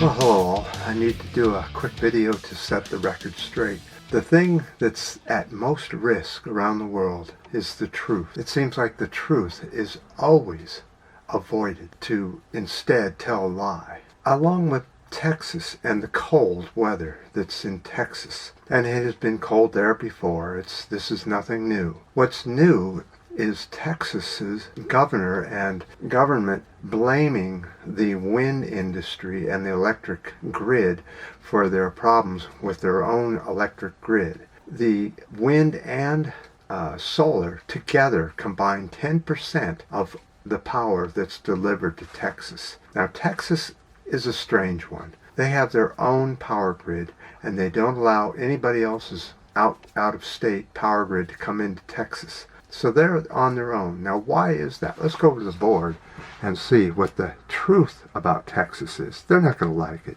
Well, hello all. I need to do a quick video to set the record straight. The thing that's at most risk around the world is the truth. It seems like the truth is always avoided to instead tell a lie. Along with Texas and the cold weather that's in Texas, and it has been cold there before, this is nothing new. What's new is Texas's governor and government blaming the wind industry and the electric grid for their problems with their own electric grid. The wind and solar together combine 10% of the power that's delivered to Texas. Now, Texas is a strange one. They have their own power grid, and they don't allow anybody else's out-of-state power grid to come into Texas. So they're on their own. Now, why is that? Let's go to the board and see what the truth about Texas is. They're not going to like it.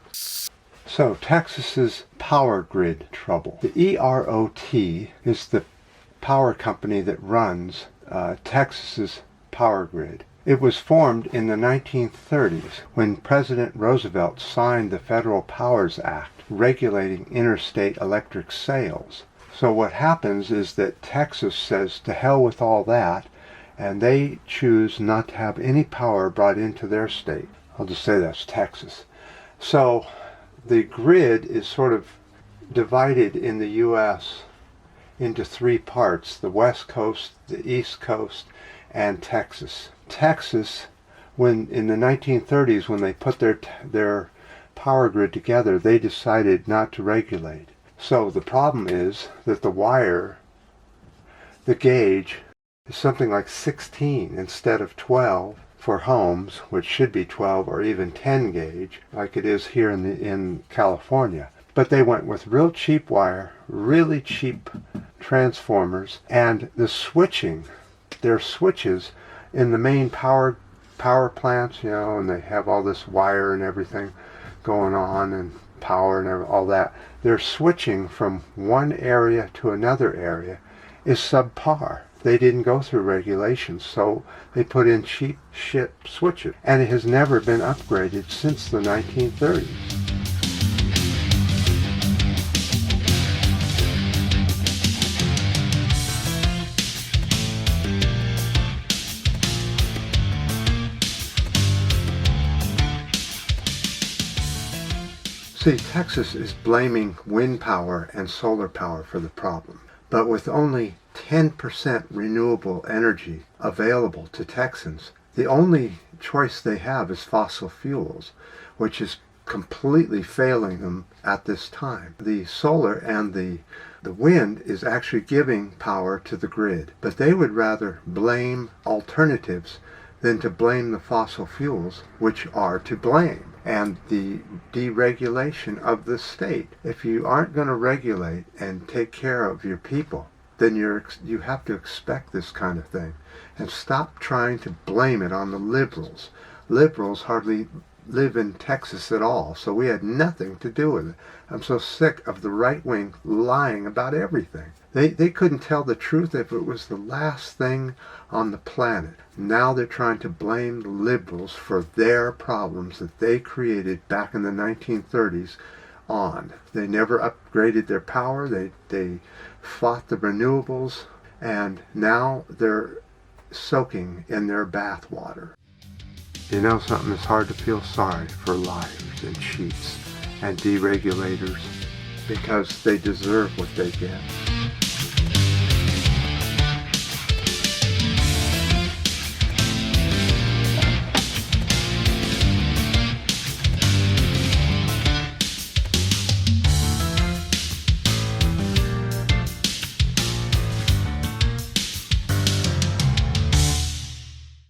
So, Texas's power grid trouble. The EROT is the power company that runs Texas's power grid. It was formed in the 1930s when President Roosevelt signed the Federal Powers Act regulating interstate electric sales. So what happens is that Texas says to hell with all that, and they choose not to have any power brought into their state. I'll just say that's Texas. So the grid is sort of divided in the U.S. into three parts: the West Coast, the East Coast, and Texas. Texas, when in the 1930s, when they put their power grid together, they decided not to regulate. So the problem is that the wire, the gauge, is something like 16 instead of 12 for homes, which should be 12 or even 10 gauge, like it is here in California. But they went with real cheap wire, really cheap transformers, and the switching, their switches in the main power plants, and they have all this wire and everything going on, and power and all that. Their switching from one area to another area is subpar. They didn't go through regulations, so they put in cheap shit switches, and it has never been upgraded since the 1930s. See, Texas is blaming wind power and solar power for the problem. But with only 10% renewable energy available to Texans, the only choice they have is fossil fuels, which is completely failing them at this time. The solar and the wind is actually giving power to the grid, but they would rather blame alternatives than to blame the fossil fuels, which are to blame, and the deregulation of the state. If you aren't going to regulate and take care of your people, then you have to expect this kind of thing, and stop trying to blame it on the liberals. Liberals hardly live in Texas at all, so we had nothing to do with it. I'm so sick of the right wing lying about everything. They couldn't tell the truth if it was the last thing on the planet. Now they're trying to blame the liberals for their problems that they created back in the 1930s on. They never upgraded their power. They fought the renewables, and now they're soaking in their bathwater. You know something? It's hard to feel sorry for liars and cheats and deregulators, because they deserve what they get.